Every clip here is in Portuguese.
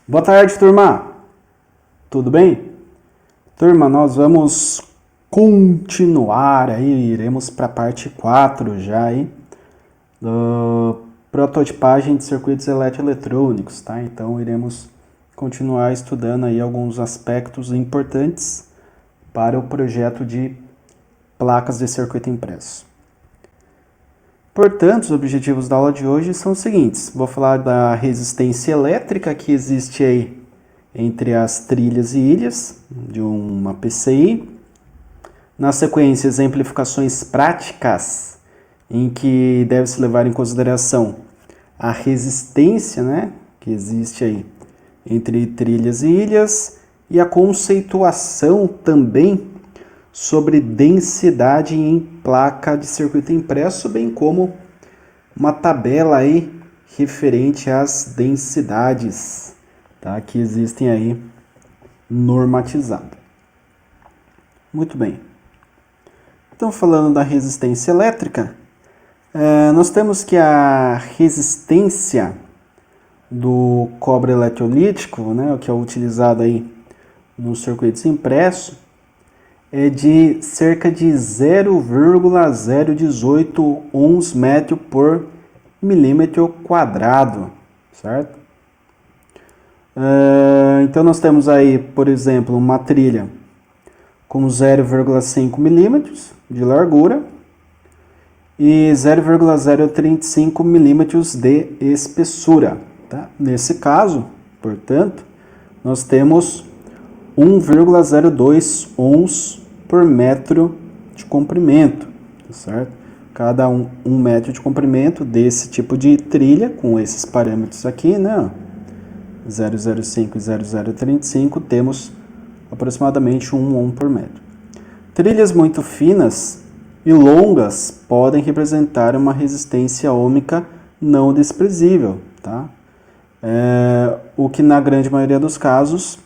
Boa tarde, turma. Tudo bem? Turma, nós vamos continuar aí, iremos para a parte 4 já aí, da prototipagem de circuitos eletroeletrônicos, tá? Então, iremos continuar estudando aí alguns aspectos importantes para o projeto de placas de circuito impresso. Portanto, os objetivos da aula de hoje são os seguintes. Vou falar da resistência elétrica que existe aí entre as trilhas e ilhas de uma PCI. Na sequência, exemplificações práticas em que deve-se levar em consideração a resistência, né, que existe aí entre trilhas e ilhas, e a conceituação também sobre densidade em placa de circuito impresso, bem como uma tabela aí referente às densidades, tá, que existem aí normatizadas. Muito bem. Então, falando da resistência elétrica, nós temos que a resistência do cobre eletrolítico, né, que é utilizado aí nos circuitos impressos, é de cerca de 0,018 ohms metro por milímetro quadrado, certo? Então nós temos aí, por exemplo, uma trilha com 0,5 milímetros de largura e 0,035 milímetros de espessura, tá? Nesse caso, portanto, nós temos 1,02 ohms por metro de comprimento, tá certo? Cada um metro de comprimento desse tipo de trilha, com esses parâmetros aqui, né? 0,05 e 0,035, temos aproximadamente 1 ohm por metro. Trilhas muito finas e longas podem representar uma resistência ohmica não desprezível, tá? O que na grande maioria dos casos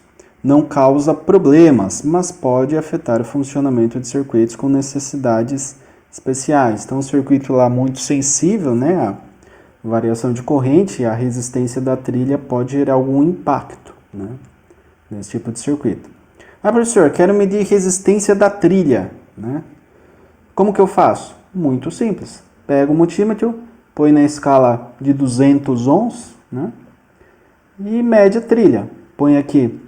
não causa problemas, mas pode afetar o funcionamento de circuitos com necessidades especiais. Então, um circuito lá muito sensível, né, a variação de corrente, a resistência da trilha pode gerar algum impacto, né, nesse tipo de circuito. Ah, professor, quero medir resistência da trilha, né? Como que eu faço? Muito simples. Pega o multímetro, põe na escala de 200 ohms, né, e mede a trilha. Põe aqui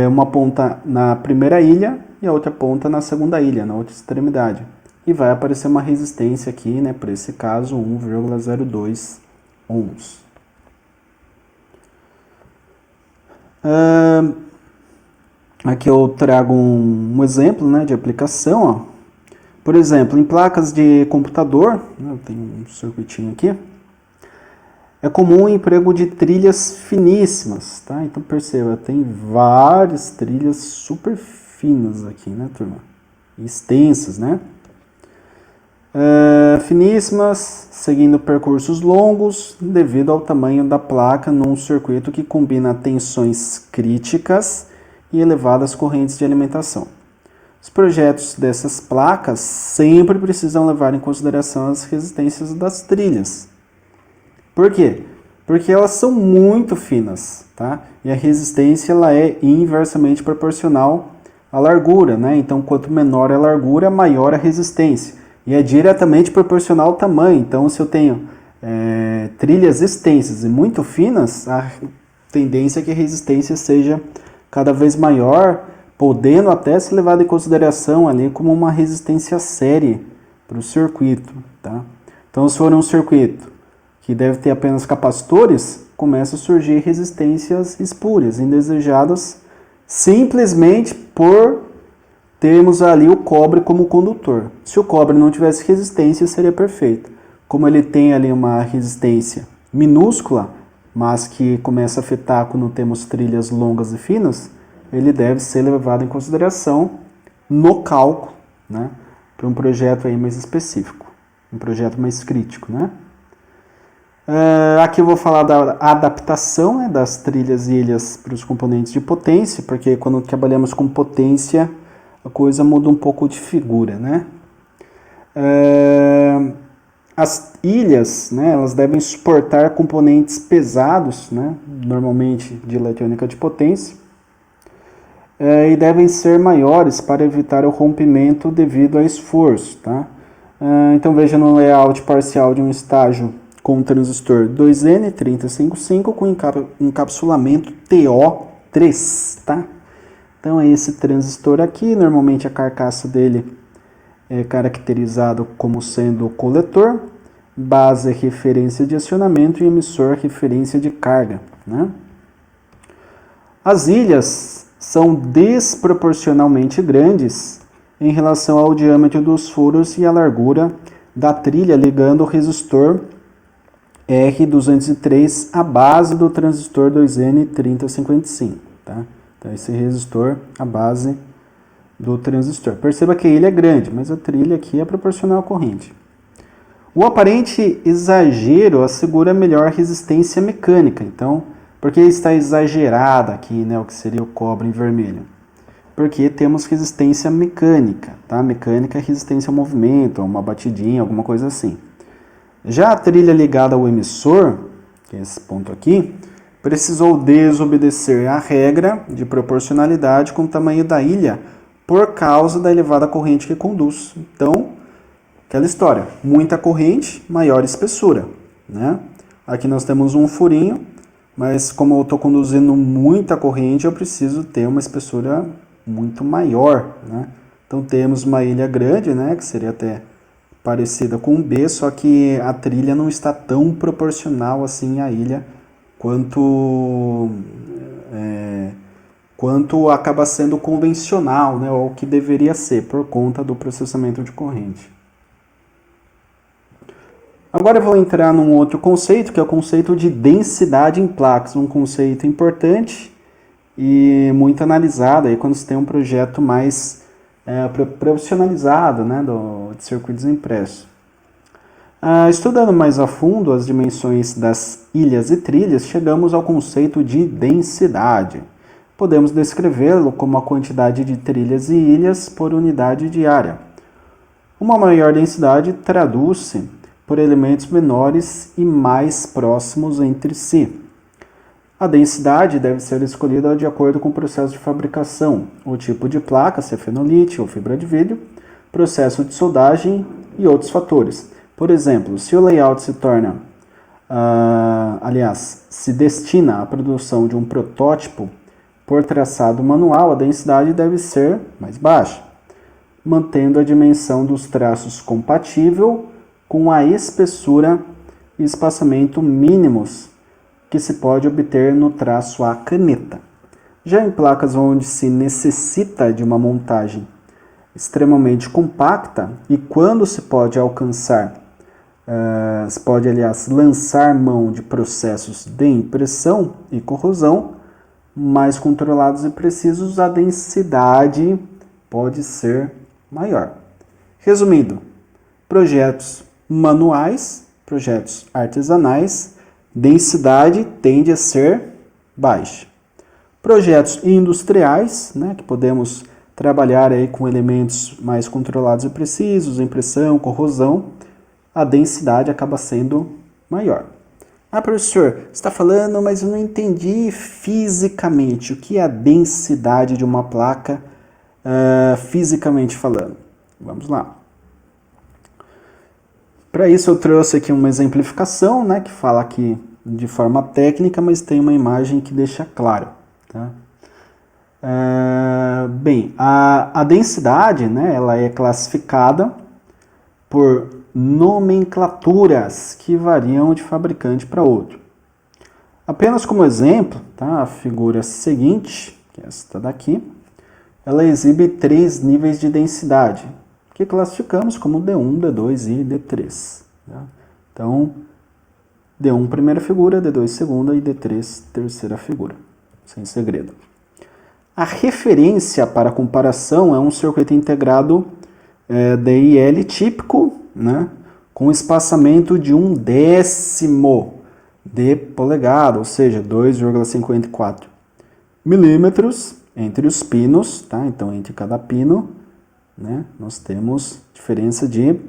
uma ponta na primeira ilha e a outra ponta na segunda ilha, na outra extremidade. E vai aparecer uma resistência aqui, né, para esse caso, 1,02 ohms. Aqui eu trago um exemplo, né, de aplicação. Ó. Por exemplo, em placas de computador, né, eu tenho um circuitinho aqui, é comum o emprego de trilhas finíssimas, tá? Então perceba, tem várias trilhas super finas aqui, né, turma? Extensas, né? Finíssimas, seguindo percursos longos, devido ao tamanho da placa num circuito que combina tensões críticas e elevadas correntes de alimentação. Os projetos dessas placas sempre precisam levar em consideração as resistências das trilhas. Por quê? Porque elas são muito finas, tá? E a resistência ela é inversamente proporcional à largura, né? Então, quanto menor a largura, maior a resistência. E é diretamente proporcional ao tamanho. Então, se eu tenho trilhas extensas e muito finas, a tendência é que a resistência seja cada vez maior, podendo até ser levada em consideração ali como uma resistência série para o circuito, tá? Então, se for um circuito que deve ter apenas capacitores, começa a surgir resistências espúrias, indesejadas, simplesmente por termos ali o cobre como condutor. Se o cobre não tivesse resistência, seria perfeito. Como ele tem ali uma resistência minúscula, mas que começa a afetar quando temos trilhas longas e finas, ele deve ser levado em consideração no cálculo, né, para um projeto aí mais específico, um projeto mais crítico, né? Aqui eu vou falar da adaptação, né, das trilhas e ilhas para os componentes de potência, porque quando trabalhamos com potência, a coisa muda um pouco de figura, né? As ilhas, né, elas devem suportar componentes pesados, né, normalmente de eletrônica de potência, e devem ser maiores para evitar o rompimento devido a esforço. Tá? Então veja no layout parcial de um estágio com um transistor 2N355 com encapsulamento TO3. Tá? Então é esse transistor aqui, normalmente a carcaça dele é caracterizado como sendo o coletor, base referência de acionamento e emissor referência de carga. Né? As ilhas são desproporcionalmente grandes em relação ao diâmetro dos furos e à largura da trilha ligando o resistor R203 à base do transistor 2N3055. Tá? Então esse resistor, a base do transistor. Perceba que a ilha é grande, mas a trilha aqui é proporcional à corrente. O aparente exagero assegura melhor resistência mecânica. Então, por que está exagerada aqui, né, o que seria o cobre em vermelho? Porque temos resistência mecânica, tá? Mecânica é resistência ao movimento, a uma batidinha, alguma coisa assim. Já a trilha ligada ao emissor, que é esse ponto aqui, precisou desobedecer à regra de proporcionalidade com o tamanho da ilha por causa da elevada corrente que conduz. Então, aquela história, muita corrente, maior espessura, né? Aqui nós temos um furinho, mas como eu estou conduzindo muita corrente, eu preciso ter uma espessura muito maior, né? Então temos uma ilha grande, né, que seria até parecida com um B, só que a trilha não está tão proporcional assim à ilha quanto acaba sendo convencional, né, ou que deveria ser, por conta do processamento de corrente. Agora eu vou entrar num outro conceito, que é o conceito de densidade em placas, um conceito importante e muito analisado aí quando você tem um projeto mais profissionalizado, né, de circuitos impressos. Estudando mais a fundo as dimensões das ilhas e trilhas, chegamos ao conceito de densidade. Podemos descrevê-lo como a quantidade de trilhas e ilhas por unidade de área. Uma maior densidade traduz-se por elementos menores e mais próximos entre si. A densidade deve ser escolhida de acordo com o processo de fabricação, o tipo de placa, se é fenolite ou fibra de vidro, processo de soldagem e outros fatores. Por exemplo, se o layout se torna, se destina à produção de um protótipo por traçado manual, a densidade deve ser mais baixa, mantendo a dimensão dos traços compatível com a espessura e espaçamento mínimos que se pode obter no traço à caneta. Já em placas onde se necessita de uma montagem extremamente compacta e quando se pode lançar mão de processos de impressão e corrosão mais controlados e precisos, a densidade pode ser maior. Resumindo, projetos manuais, projetos artesanais, densidade tende a ser baixa. Projetos industriais, né, que podemos trabalhar aí com elementos mais controlados e precisos, impressão, corrosão, a densidade acaba sendo maior. Professor, você está falando, mas eu não entendi fisicamente o que é a densidade de uma placa, fisicamente falando. Vamos lá. Para isso eu trouxe aqui uma exemplificação, né, que fala aqui de forma técnica, mas tem uma imagem que deixa claro. Tá? A densidade, né, ela é classificada por nomenclaturas que variam de fabricante para outro. Apenas como exemplo, tá, a figura seguinte, que é esta daqui, ela exibe 3 níveis de densidade, que classificamos como D1, D2 e D3. Tá? Então, D1 primeira figura, D2 segunda e D3 terceira figura, sem segredo. A referência para comparação é um circuito integrado DIL típico, né, com espaçamento de 1/10 de polegada, ou seja, 2,54 milímetros entre os pinos, tá? Então entre cada pino, né, nós temos diferença de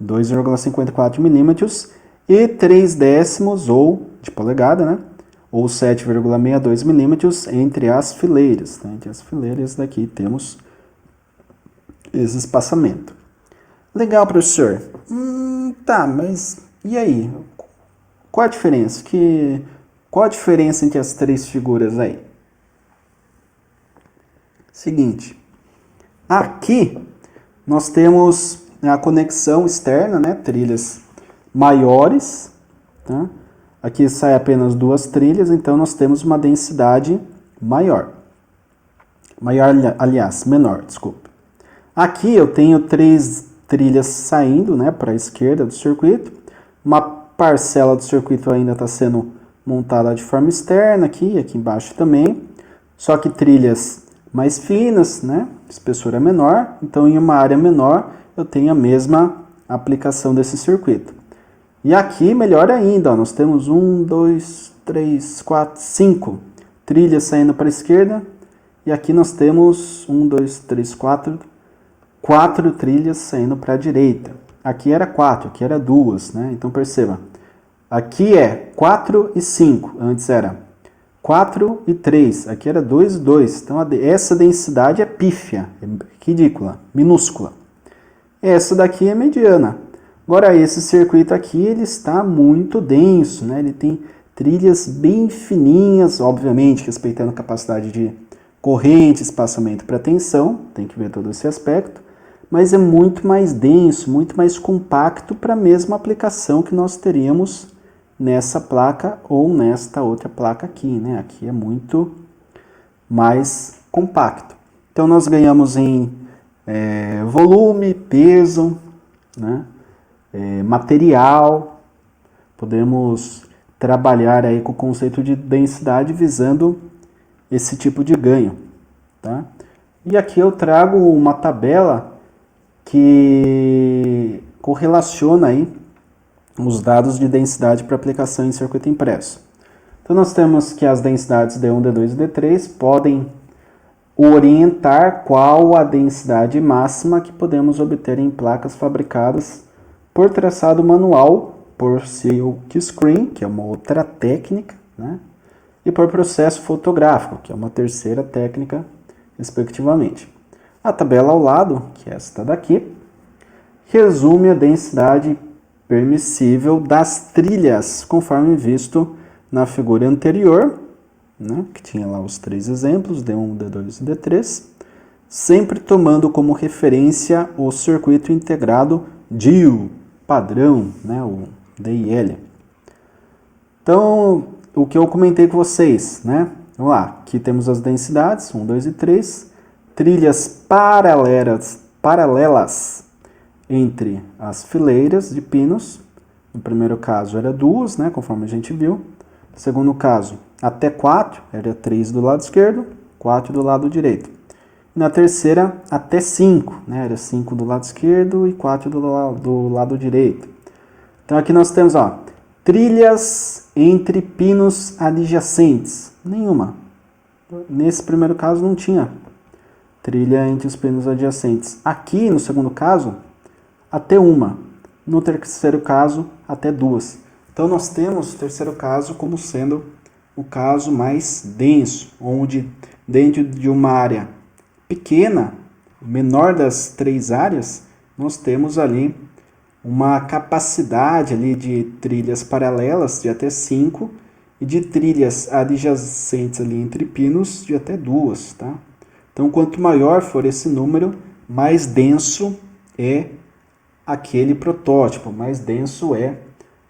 2,54 milímetros e 3 décimos ou de polegada, né? Ou 7,62 milímetros entre as fileiras. Tá? Entre as fileiras daqui temos esse espaçamento. Legal, professor. Tá, mas e aí? Qual a diferença? Qual a diferença entre as três figuras aí? Seguinte, aqui nós temos a conexão externa, né? Trilhas maiores, tá? Aqui sai apenas 2 trilhas, então nós temos uma densidade maior. Menor, desculpa. Aqui eu tenho 3 trilhas saindo, né, para a esquerda do circuito. Uma parcela do circuito ainda está sendo montada de forma externa, aqui embaixo também. Só que trilhas mais finas, né, espessura menor. Então, em uma área menor, eu tenho a mesma aplicação desse circuito. E aqui, melhor ainda, ó, nós temos 1, 2, 3, 4, 5 trilhas saindo para a esquerda. E aqui nós temos 1, 2, 3, 4 trilhas saindo para a direita. Aqui era 4, aqui era 2, né? Então perceba, aqui é 4 e 5, antes era 4 e 3, aqui era 2 e 2. Então essa densidade é pífia, é ridícula, minúscula. Essa daqui é mediana. Agora esse circuito aqui, ele está muito denso, né? Ele tem trilhas bem fininhas, obviamente respeitando a capacidade de corrente, espaçamento para tensão, tem que ver todo esse aspecto, mas é muito mais denso, muito mais compacto para a mesma aplicação que nós teríamos nessa placa ou nesta outra placa aqui, né? Aqui é muito mais compacto. Então nós ganhamos em volume, peso, né? Material, podemos trabalhar aí com o conceito de densidade visando esse tipo de ganho, tá? E aqui eu trago uma tabela que correlaciona aí os dados de densidade para aplicação em circuito impresso. Então nós temos que as densidades D1, D2 e D3 podem orientar qual a densidade máxima que podemos obter em placas fabricadas por traçado manual, por silk screen, que é uma outra técnica, né? E por processo fotográfico, que é uma terceira técnica, respectivamente. A tabela ao lado, que é esta daqui, resume a densidade permissível das trilhas, conforme visto na figura anterior, né, que tinha lá os 3 exemplos, D1, D2 e D3, sempre tomando como referência o circuito integrado DIL, padrão, né, o DIL. Então, o que eu comentei com vocês, né? Vamos lá, aqui temos as densidades, 1, 2 e 3, trilhas paralelas entre as fileiras de pinos. No primeiro caso era 2, né, conforme a gente viu. No segundo caso, até 4, era 3 do lado esquerdo, 4 do lado direito. E na terceira, até 5, né, era 5 do lado esquerdo e 4 do lado direito. Então aqui nós temos, ó, trilhas entre pinos adjacentes. Nenhuma. Nesse primeiro caso não tinha trilha entre os pinos adjacentes. Aqui, no segundo caso, até uma. No terceiro caso, até 2. Então nós temos o terceiro caso como sendo o caso mais denso, onde dentro de uma área pequena, menor das 3 áreas, nós temos ali uma capacidade ali de trilhas paralelas de até 5 e de trilhas adjacentes ali entre pinos de até 2, tá? Então, quanto maior for esse número, mais denso é aquele protótipo, mais denso é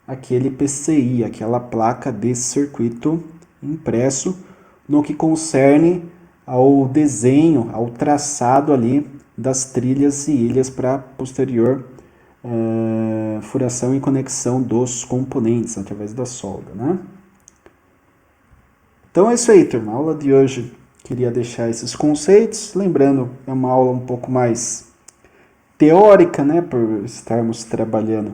aquele PCI, aquela placa de circuito impresso, no que concerne ao desenho, ao traçado ali das trilhas e ilhas para posterior furação e conexão dos componentes através da solda, né? Então é isso aí, turma. A aula de hoje queria deixar esses conceitos. Lembrando, é uma aula um pouco mais teórica, né? Por estarmos trabalhando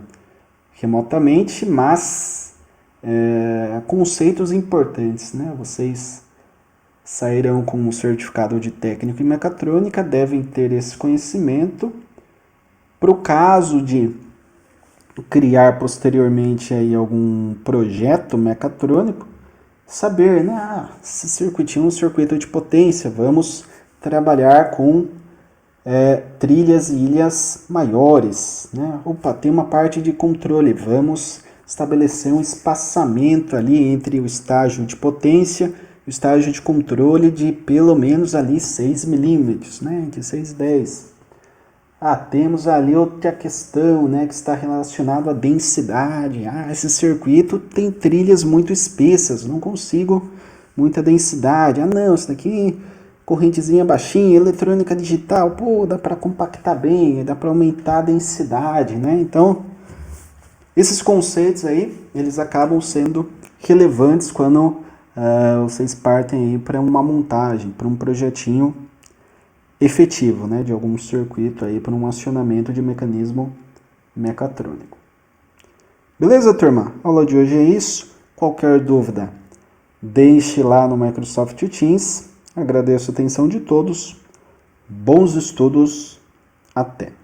remotamente, mas conceitos importantes, né? Vocês sairão com um certificado de técnico em mecatrônica, devem ter esse conhecimento. Para o caso de criar posteriormente aí algum projeto mecatrônico, saber, né, esse circuitinho é um circuito de potência, vamos trabalhar com trilhas e ilhas maiores, né? Opa, tem uma parte de controle, vamos estabelecer um espaçamento ali entre o estágio de potência e o estágio de controle de pelo menos ali 6 milímetros, né? Entre 6 e 10. Temos ali outra questão, né, que está relacionada à densidade. Esse circuito tem trilhas muito espessas, não consigo muita densidade. Não, isso daqui correntezinha baixinha, eletrônica digital, pô, dá para compactar bem, dá para aumentar a densidade, né? Então, esses conceitos aí, eles acabam sendo relevantes quando vocês partem aí para uma montagem, para um projetinho efetivo, né, de algum circuito aí para um acionamento de mecanismo mecatrônico. Beleza, turma? A aula de hoje é isso. Qualquer dúvida, deixe lá no Microsoft Teams. Agradeço a atenção de todos. Bons estudos. Até!